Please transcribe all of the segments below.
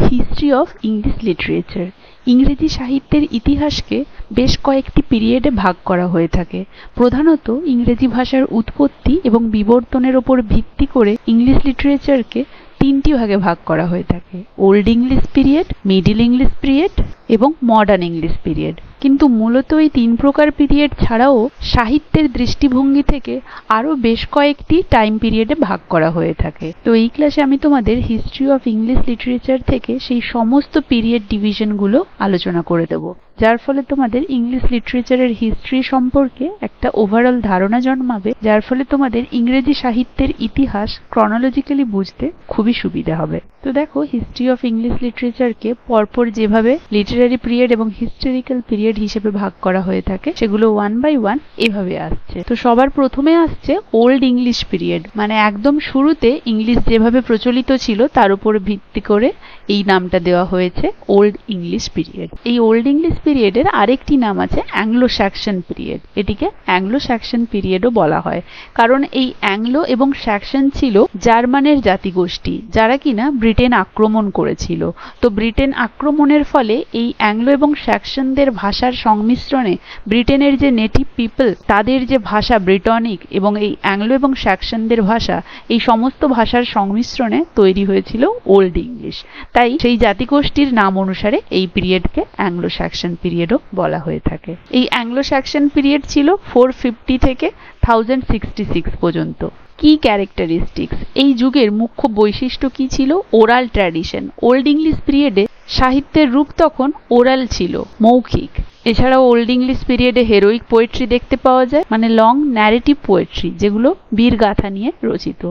History of English literature. ইংরেজি সাহিত্যের ইতিহাসকে বেশ কয়েকটি পিরিয়ডে ভাগ করা হয়ে থাকে। প্রধানত ইংরেজি ভাষার উৎপত্তি এবং বিবর্তনের ওপর ভিত্তি করে ইংলিশ লিটারেচারকে তিনটি ভাগে ভাগ করা হয়ে থাকে: old English period, middle English period এবং মডার্ন ইংলিশ পিরিয়ড। কিন্তু মূলত এই তিন প্রকার পিরিয়ড ছাড়াও সাহিত্যের দৃষ্টিভঙ্গি থেকে আরও বেশ কয়েকটি টাইম পিরিয়ডে ভাগ করা হয়ে থাকে। তো এই ক্লাসে আমি তোমাদের হিস্ট্রি অফ ইংলিশ লিটারেচার থেকে সেই সমস্ত পিরিয়ড ডিভিশনগুলো আলোচনা করে দেব, যার ফলে তোমাদের ইংলিশ লিটারেচারের হিস্ট্রি সম্পর্কে একটা ওভারঅল ধারণা জন্মাবে, যার ফলে তোমাদের ইংরেজি সাহিত্যের ইতিহাস ক্রনোলজিক্যালি বুঝতে খুবই সুবিধা হবে। তো দেখো, হিস্ট্রি অফ ইংলিশ লিটারেচারকে পরপর যেভাবে লিটারারি পিরিয়ড এবং হিস্টোরিক্যাল পিরিয়ড হিসেবে ভাগ করা হয়ে থাকে সেগুলো ওয়ান বাই ওয়ান এভাবে আসছে। তো সবার প্রথমে আসছে ওল্ড ইংলিশ পিরিয়ড, মানে একদম শুরুতে ইংলিশ যেভাবে প্রচলিত ছিল তার উপর ভিত্তি করে এই নামটা দেওয়া হয়েছে ওল্ড ইংলিশ পিরিয়ড। এই ওল্ড ইংলিশ পিরিয়ডের আরেকটি নাম আছে অ্যাংলো স্যাকসন পিরিয়ড। এটিকে অ্যাংলো স্যাকসন পিরিয়ডও বলা হয়, কারণ এই অ্যাংলো এবং স্যাকসন ছিল জার্মানের জাতিগোষ্ঠী যারা কিনা ব্রিটেন আক্রমণ করেছিল। তো ব্রিটেন আক্রমণের ফলে এই অ্যাংলো এবং স্যাকসনদের ভাষার সংমিশ্রণে ব্রিটেনের যে নেটিভ পিপল তাদের যে ভাষা ব্রিটনিক এবং এই অ্যাংলো এবং স্যাকসনদের ভাষা, এই সমস্ত ভাষার সংমিশ্রণে তৈরি হয়েছিল ওল্ড ইংলিশ। তাই সেই জাতিগোষ্ঠীর নাম অনুসারে এই পিরিয়ডকে অ্যাংলো স্যাকসন পিরিয়ডও বলা হয়ে থাকে। এই অ্যাংলো স্যাকসন পিরিয়ড ছিল 450 থেকে 1066 পর্যন্ত। কি ক্যারেক্টারিস্টিক্স, এই যুগের মুখ্য বৈশিষ্ট্য কি ছিল? Oral tradition. ওল্ড ইংলিশ পিরিয়ডে সাহিত্যের রূপ তখন ওরাল ছিল, মৌখিক। এছাড়াও ওল্ড ইংলিশ পিরিয়ডে হেরোইক পোয়েট্রি দেখতে পাওয়া যায়, মানে লং ন্যারেটিভ পোয়েট্রি, যেগুলো বীরগাথা নিয়ে রচিত।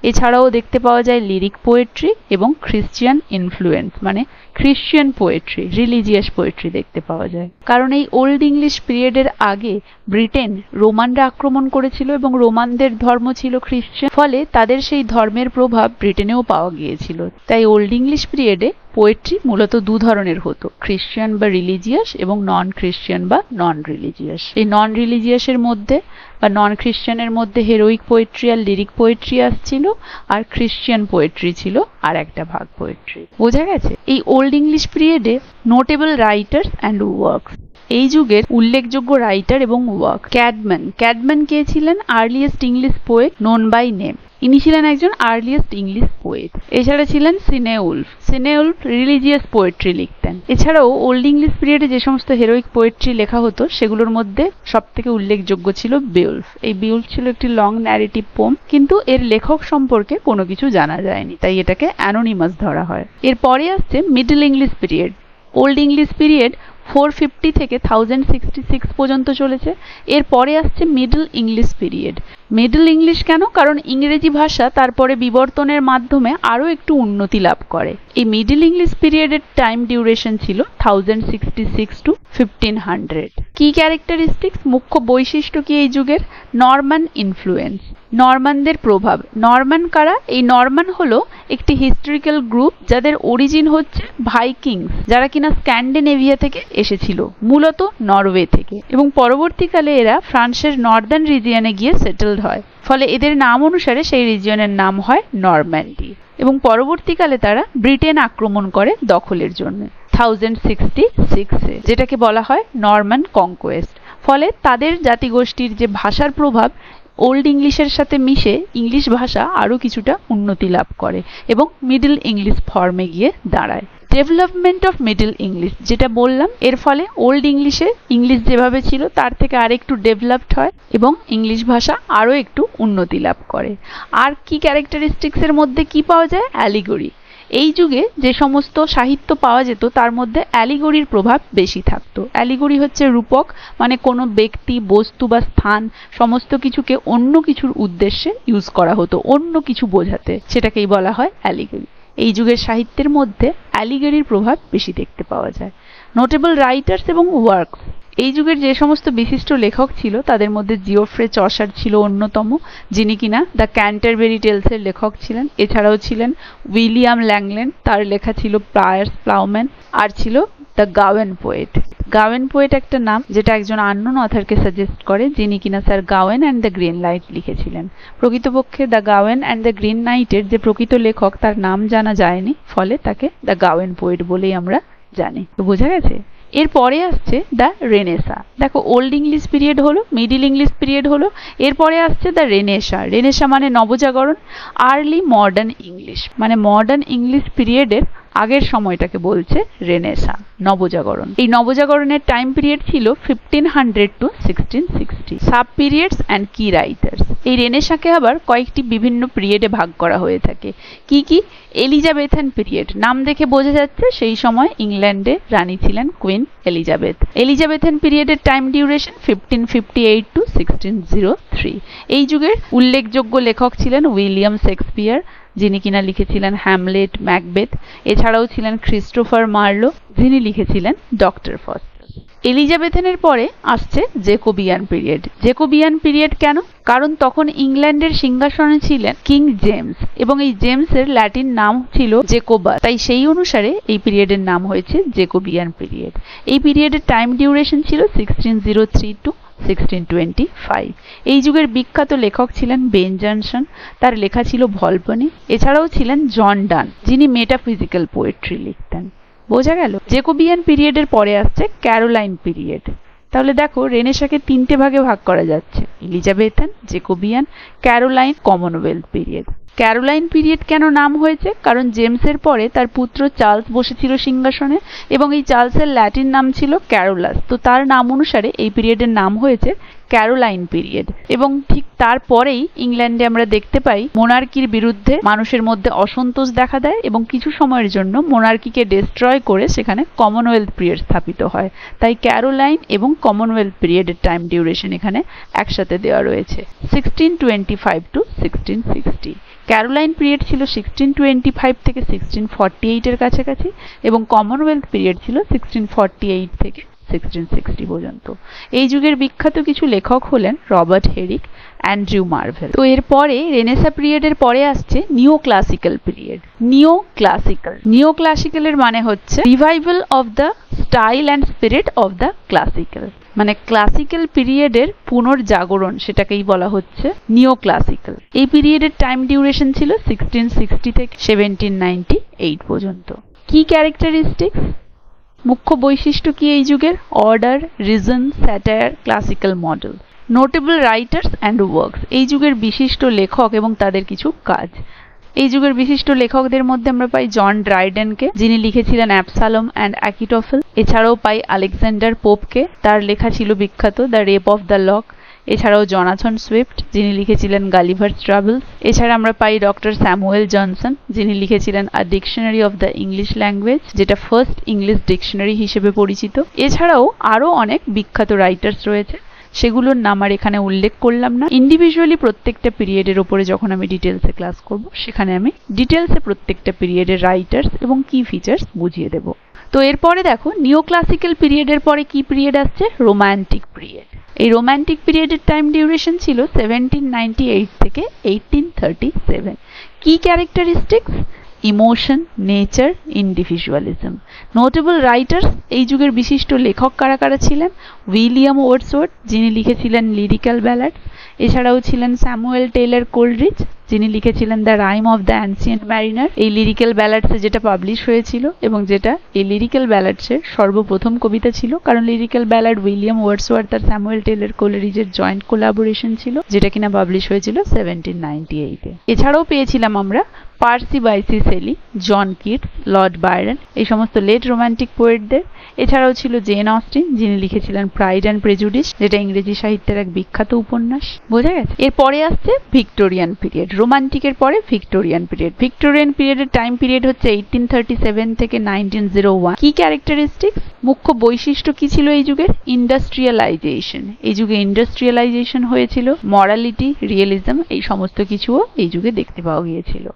এছাড়াও দেখতে পাওয়া যায় লিরিক পোয়েট্রি এবং খ্রিস্টিয়ান ইনফ্লুয়েন্স, মানে খ্রিস্টিয়ান পোয়েট্রি, রিলিজিয়াস পোয়েট্রি দেখতে পাওয়া যায়। কারণ এই ওল্ড ইংলিশ পিরিয়ডের আগে ব্রিটেন রোমানরা আক্রমণ করেছিল এবং রোমানদের ধর্ম ছিল খ্রিস্টান, ফলে তাদের সেই ধর্মের প্রভাব ব্রিটেনেও পাওয়া গিয়েছিল। তাই ওল্ড ইংলিশ পিরিয়ডে পোয়েট্রি মূলত দু ধরনের হতো, খ্রিস্টান বা রিলিজিয়াস এবং নন খ্রিস্টান বা নন রিলিজিয়াস। এই নন রিলিজিয়াসের মধ্যে বা নন খ্রিস্টানের মধ্যে হেরোইক পোয়েট্রি আর লিরিক পোয়েট্রি আসছিল, আর খ্রিস্টান পোয়েট্রি ছিল আর একটা ভাগ পোয়েট্রি। বোঝা গেছে? এই ওল্ড ইংলিশ পিরিয়ডে নোটেবল রাইটার্স অ্যান্ড ওয়ার্কস, এই যুগের উল্লেখযোগ্য রাইটার এবং ওয়ার্ক। ক্যাডম্যান কে ছিলেন? Earliest English poet known by name. ইনি ছিলেন একজন আর্লিয়েস্ট ইংলিশ পোয়েট। এছাড়া ছিলেন সিনেউলফ রিলিজিয়াস পোয়েট্রি লিখতেন। এছাড়াও ওল্ড ইংলিশ পিরিয়ডে যে সমস্ত হেরোইক পোয়েট্রি লেখা হতো সেগুলোর মধ্যে সব থেকে উল্লেখযোগ্য ছিল বেউলফ। এই বেউলফ ছিল একটি লং ন্যারেটিভ পোম, কিন্তু এর লেখক সম্পর্কে কোনো কিছু জানা যায়নি, তাই এটাকে অ্যানোনিমাস ধরা হয়। এরপরে আসছে middle English period. Old English period 450 থেকে 1066 পর্যন্ত চলেছে। এরপরে আসছে middle English period. Middle English কেন? কারণ ইংরেজি ভাষা তারপরে বিবর্তনের মাধ্যমে আরও একটু উন্নতি লাভ করে। এই মিডল ইংলিশ পিরিয়ডের টাইম ডিউরেশন ছিল 1066 টু 1500। কি ক্যারেক্টারিস্টিক্স, মুখ্য বৈশিষ্ট্য কি এই যুগের? নরমান ইনফ্লুয়েন্স, নরমানদের প্রভাব। নরমান কারা? এই নরমান হলো একটি হিস্টোরিক্যাল গ্রুপ যাদের অরিজিন হচ্ছে ভাইকিংস, যারা কিনা স্ক্যান্ডিনেভিয়া থেকে এসেছিল, মূলত নরওয়ে থেকে, এবং পরবর্তীকালে এরা ফ্রান্সের নর্দার্ন রিজিয়নে গিয়ে সেটেলড হয়। ফলে এদের নাম অনুসারে সেই রিজিয়নের নাম হয় নরম্যান্ডি, এবং পরবর্তীকালে তারা ব্রিটেন আক্রমণ করে দখলের জন্য 1066-এ, যেটাকে বলা হয় নরমান কনকোয়েস্ট। ফলে তাদের জাতিগোষ্ঠীর যে ভাষার প্রভাব ওল্ড ইংলিশের সাথে মিশে ইংলিশ ভাষা আরও কিছুটা উন্নতি লাভ করে এবং মিডল ইংলিশ ফর্মে গিয়ে দাঁড়ায়। ডেভেলপমেন্ট অফ মিডল ইংলিশ, যেটা বললাম, এর ফলে ওল্ড ইংলিশে ইংলিশ যেভাবে ছিল তার থেকে আরেকটু ডেভেলপড হয় এবং ইংলিশ ভাষা আরও একটু উন্নতি লাভ করে। আর কি ক্যারেক্টারিস্টিক্সের মধ্যে কি পাওয়া যায়? অ্যালিগরি। এই যুগে যে সমস্ত সাহিত্য পাওয়া যেত তার মধ্যে অ্যালিগরির প্রভাব বেশি থাকতো। অ্যালিগরি হচ্ছে রূপক, মানে কোনো ব্যক্তি, বস্তু বা স্থান সমস্ত কিছুকে অন্য কিছুর উদ্দেশ্যে ইউজ করা হতো, অন্য কিছু বোঝাতে, সেটাকেই বলা হয় অ্যালিগরি। এই যুগের সাহিত্যের মধ্যে অ্যালিগরির প্রভাব বেশি দেখতে পাওয়া যায়। নোটেবল রাইটার্স এবং ওয়ার্কস, এই যুগের যে সমস্ত বিশিষ্ট লেখক ছিল তাদের মধ্যে জিওফ্রে চসার ছিল অন্যতম, যিনি কিনা দ্য ক্যান্টারবেরি টেলসের লেখক ছিলেন। এছাড়াও ছিলেন উইলিয়াম ল্যাংল্যান্ড, তার লেখা ছিল প্লায়ার্স প্লাউম্যান, আর ছিল দ্য গাওয়েন পোয়েট। গাওয়েন পোয়েট একটা নাম যেটা একজন আননোন অথারকে সাজেস্ট করে, যিনি কিনা sir Gawain and the green knight লিখেছিলেন। প্রকৃতপক্ষে the Gawain and the green নাইটের যে প্রকৃত লেখক তার নাম জানা যায়নি, ফলে তাকে দ্য গাওয়েন পোয়েট বলেই আমরা জানি। তো বোঝা গেছে? এরপরে আসছে দ্য রেনেসা। দেখো, ওল্ড ইংলিশ পিরিয়ড হলো, মিডিল ইংলিশ পিরিয়ড হলো, এরপরে আসছে দ্য রেনেসা। রেনেসা মানে নবজাগরণ। আর্লি মডার্ন ইংলিশ মানে মডার্ন ইংলিশ পিরিয়ডের আগের সময়টাকে বলছে রেনেসা, নবজাগরণ। এই নবজাগরণের টাইম পিরিয়ড ছিল 1500 to 1660। সাব পিরিয়ডস অ্যান্ড কি রাইটার্স। এই রেনেসাকে আবার কয়েকটি বিভিন্ন পিরিয়ডে ভাগ করা হয়ে থাকে। কি কি? এলিজাবেথান পিরিয়ড, নাম দেখে বোঝা যাচ্ছে সেই সময় ইংল্যান্ডে রানী ছিলেন কুইন এলিজাবেথ। এলিজাবেথান পিরিয়ডের টাইম ডিউরেশন 1558 to 1603। এই যুগের উল্লেখযোগ্য লেখক ছিলেন উইলিয়াম শেক্সপিয়ার, যিনি কিনা লিখেছিলেন হ্যামলেট, ম্যাকবেথ। এছাড়াও ছিলেন ক্রিস্টোফার মার্লো, যিনি লিখেছিলেন ডক্টর ফস্টার। এলিজাবেথানের পরে আসছে জেকোবিয়ান পিরিয়ড। জেকোবিয়ান পিরিয়ড কেন? কারণ তখন ইংল্যান্ডের সিংহাসনে ছিলেন কিং জেমস, এবং এই জেমসের ল্যাটিন নাম ছিল জেকোবাস, তাই সেই অনুসারে এই পিরিয়ডের নাম হয়েছে জেকোবিয়ান পিরিয়ড। এই পিরিয়ডের টাইম ডিউরেশন ছিল 1603 to 1625। এই যুগের বিখ্যাত লেখক ছিলেন বেন জনসন, তার লেখা ছিল ভলপনি। এছাড়াও ছিলেন জন ডান, যিনি মেটাফিজিক্যাল পোয়েট্রি লিখতেন। বোঝা গেল? জেকোবিয়ান পিরিয়ডের পরে আসছে ক্যারোলাইন পিরিয়ড। তাহলে দেখো, রেনেসাকে তিনটে ভাগে ভাগ করা যাচ্ছে: Elizabethan, Jacobean, Caroline, Commonwealth period. Caroline period কেন নাম হয়েছে? কারণ জেমসের পরে তার পুত্র চার্লস বসেছিল সিংহাসনে, এবং এই চার্লসের ল্যাটিন নাম ছিল ক্যারোলাস, তো তার নাম অনুসারে এই পিরিয়ডের নাম হয়েছে ক্যারোলাইন পিরিয়ড। এবং ঠিক তারপরেই ইংল্যান্ডে আমরা দেখতে পাই মোনার্কির বিরুদ্ধে মানুষের মধ্যে অসন্তোষ দেখা দেয়, এবং কিছু সময়ের জন্য মোনার্কিকে ডিস্ট্রয় করে সেখানে কমনওয়েলথ পিরিয়ড স্থাপিত হয়। তাই ক্যারোলাইন এবং কমনওয়েলথ পিরিয়ডের টাইম ডিউরেশন এখানে একসাথে দেওয়া রয়েছে, 1625 to 1660। ক্যারোলাইন পিরিয়ড ছিল 1625 থেকে 1648 এর কাছাকাছি, এবং কমনওয়েলথ পিরিয়ড ছিল 1648 থেকে 1660 পর্যন্ত। এই যুগের বিখ্যাত কিছু লেখক হলেন রবার্ট হেরিক, অ্যান্ড্রিউ মার্ভেল। তো এরপরে রেনেসা পিরিয়ডের পরে আসছে নিও ক্লাসিক্যাল পিরিয়ড। নিও ক্লাসিক্যালের মানে হচ্ছে revival of the style and spirit of the classical, মানে ক্লাসিক্যাল পিরিয়ডের পুনর্জাগরণ, সেটাকেই বলা হচ্ছে নিও ক্লাসিক্যাল। এই পিরিয়ডের টাইম ডিউরেশন ছিল 1660 থেকে 1798 পর্যন্ত। কি ক্যারেক্টারিস্টিক্স, মুখ্য বৈশিষ্ট্য কি এই যুগের? Order, reason, satire, classical model. Notable writers and works. এই যুগের বিশিষ্ট লেখক এবং তাদের কিছু কাজ। এই যুগের বিশিষ্ট লেখকদের মধ্যে আমরা পাই জন ড্রাইডেনকে, যিনি লিখেছিলেন অ্যাবসালম অ্যান্ড অ্যাকিটোফেল। এছাড়াও পাই আলেকজান্ডার পোপকে, তার লেখা ছিল বিখ্যাত the rape of the lock. এছাড়াও জনাথন সুইফট, যিনি লিখেছিলেন গালিভার্স ট্রাভেলস। এছাড়া আমরা পাই ডক্টর স্যামুয়েল জনসন, যিনি লিখেছিলেন আ dictionary of the English language, যেটা ফার্স্ট ইংলিশ ডিকশনারি হিসেবে পরিচিত। এছাড়াও আরও অনেক বিখ্যাত রাইটার্স রয়েছে, সেগুলোর নাম আর এখানে উল্লেখ করলাম না। ইন্ডিভিজুয়ালি প্রত্যেকটা পিরিয়ডের ওপরে যখন আমি ডিটেলসে ক্লাস করব, সেখানে আমি ডিটেলসে প্রত্যেকটা পিরিয়ডের রাইটার্স এবং কি ফিচার্স বুঝিয়ে দেব। তো এরপরে দেখো, নিও ক্লাসিক্যাল পিরিয়ডের পরে কি পিরিয়ড আসছে? Romantic period. এই রোম্যান্টিক পিরিয়ডের টাইম ডিউরেশন ছিল 1798 থেকে 1837। কি characteristics? Emotion, nature, individualism. Notable writers. এই যুগের বিশিষ্ট লেখক কারা কারা ছিলেন? উইলিয়াম ওয়ার্ডসওয়ার্থ, যিনি লিখেছিলেন লিরিক্যাল ব্যালাডস। এছাড়াও ছিলেন স্যামুয়েল টেইলর কোলরিজ, যিনি লিখেছিলেন the rime of the ancient mariner. এই লিরিক্যাল ব্যালাডসে যেটা পাবলিশ হয়েছিল, এবং যেটা এই লিরিক্যাল ব্যালাডসের সর্বপ্রথম কবিতা ছিল, কারণ লিরিক্যাল ব্যালাড উইলিয়াম ওয়ার্ডসওয়ার্থ আর স্যামুয়েল টেইলর কোলরিজের জয়েন্ট কোলাবোরেশন ছিল, যেটা কিনা পাবলিশ হয়েছিল 1798-এ। এছাড়াও পেয়েছিলাম আমরা Percy Bysshe Shelley, John Keats, Lord Byron, এই সমস্ত লেট রোম্যান্টিক পোয়েটদের। এছাড়াও ছিল জেন অস্টিন, যিনি লিখেছিলেন প্রাইড অ্যান্ড প্রেজুডিস, যেটা ইংরেজি সাহিত্যের এক বিখ্যাত উপন্যাস। বোঝা গেছে? এরপরে আসছে ভিক্টোরিয়ান পিরিয়ড। রোমান্টিকের পরে ভিক্টোরিয়ান পিরিয়ড। ভিক্টোরিয়ান পিরিয়ডের টাইম পিরিয়ড হচ্ছে 1837 থেকে 1901। কি ক্যারেক্টারিস্টিক্স, মুখ্য বৈশিষ্ট্য কি ছিল এই যুগের? ইন্ডাস্ট্রিয়ালাইজেশন। এই যুগে ইন্ডাস্ট্রিয়ালাইজেশন হয়েছিল, মরালিটি, রিয়েলিজম, এই সমস্ত কিছুও এই যুগে দেখতে পাওয়া গিয়েছিল।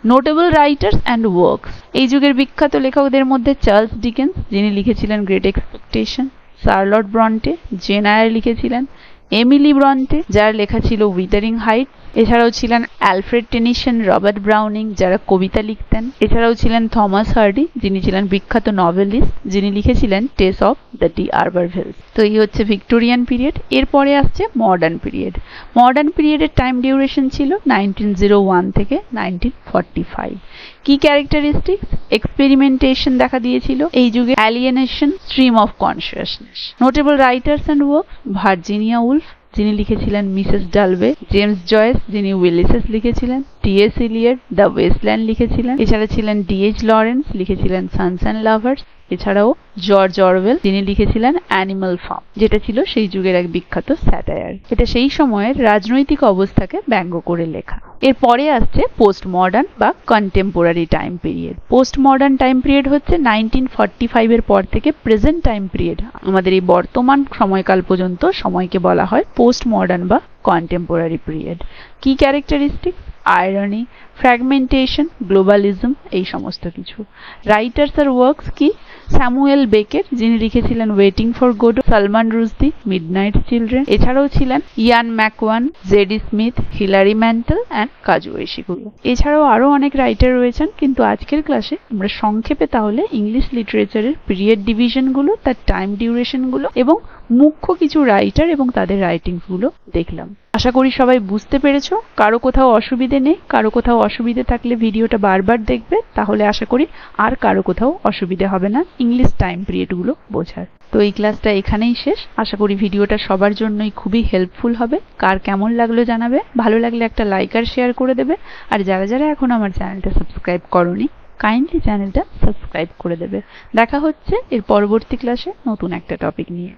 Notable writers and works. এই যুগের বিখ্যাত লেখকদের মধ্যে চার্লস ডিকেন্স, যিনি লিখেছিলেন great expectation, Charlotte Bronte, Jane Eyre লিখেছিলেন এমিলি ব্রন্টে, যার লেখা ছিল উইদারিং হাইট। এছাড়াও ছিলেন অ্যালফ্রেড টেনিসন, রবার্ট ব্রাউনিং, যারা কবিতা লিখতেন। এছাড়াও ছিলেন থমাস হার্ডি, যিনি ছিলেন বিখ্যাত নভেলিস্ট, যিনি লিখেছিলেন টেস অফ দ্য ডি আরবারভিলস। তো এই হচ্ছে ভিক্টোরিয়ান পিরিয়ড। এরপরে আসছে মডার্ন পিরিয়ড। মডার্ন পিরিয়ডের টাইম ডিউরেশন ছিল 1901 থেকে 1945। কি ক্যারেক্টারিস্টিক্স? এক্সপেরিমেন্টেশন দেখা দিয়েছিল এই যুগে, alienation, stream of consciousness. Notable writers and work: Virginia Woolf, যিনি লিখেছিলেন মিসেস ডালওয়ে; জেমস জয়েস, যিনি উইলিসেস লিখেছিলেন; টি.এস. ইলিয়ট দ্য ওয়েস্টল্যান্ড লিখেছিলেন। এছাড়া ছিলেন ডি.এইচ. লরেন্স, লিখেছিলেন সানস অ্যান্ড লাভার্স। এছাড়াও জর্জ অরওয়েল, যিনি লিখেছিলেন অ্যানিমাল ফার্ম, যেটা ছিল সেই যুগের এক বিখ্যাত স্যাটায়ার। এটা সেই সময়ের রাজনৈতিক অবস্থাকে ব্যঙ্গ করে লেখা। এরপরে আসছে পোস্ট মডার্ন বা contemporary time period. Post modern time period হচ্ছে 1945 এর পর থেকে প্রেজেন্ট টাইম পিরিয়ড, আমাদের এই বর্তমান সময়কাল পর্যন্ত সময়কে বলা হয় পোস্ট মডার্ন বা কন্টেম্পোরারি পিরিয়ড। কি ক্যারেক্টারিস্টিক? আয়রনি, ফ্র্যাগমেন্টেশন, গ্লোবালিজম, এই সমস্ত কিছু। রাইটার্স আর ওয়ার্কস কি? স্যামুয়েল বেকেট, যিনি লিখেছিলেন waiting for Godot; Salman Rushdie, midnight children. এছাড়াও ছিলেন Ian McEwan, Zadie Smith, Hilary Mantel and Kazuo Ishiguro. এছাড়াও আরো অনেক রাইটার রয়েছেন, কিন্তু আজকের ক্লাসে আমরা সংক্ষেপে তাহলে ইংলিশ লিটারেচারের পিরিয়ড ডিভিশনগুলো, তার টাইম ডিউরেশনগুলো এবং মুখ্য কিছু রাইটার এবং তাদের রাইটিংসগুলো দেখলাম। আশা করি সবাই বুঝতে পেরেছো। কারো কোথাও অসুবিধে নেই। কারো কোথাও অসুবিধে থাকলে ভিডিওটা বারবার দেখবে, তাহলে আশা করি আর কারো কোথাও অসুবিধে হবে না ইংলিশ টাইম পিরিয়ডগুলো বোঝার। তো এই ক্লাসটা এখানেই শেষ। আশা করি ভিডিওটা সবার জন্যই খুবই হেল্পফুল হবে। কার কেমন লাগলো জানাবে, ভালো লাগলে একটা লাইক আর শেয়ার করে দেবে। আর যারা যারা এখন আমার চ্যানেলটা সাবস্ক্রাইব করোনি, কাইন্ডলি চ্যানেলটা সাবস্ক্রাইব করে দেবে। দেখা হচ্ছে এর পরবর্তী ক্লাসে নতুন একটা টপিক নিয়ে।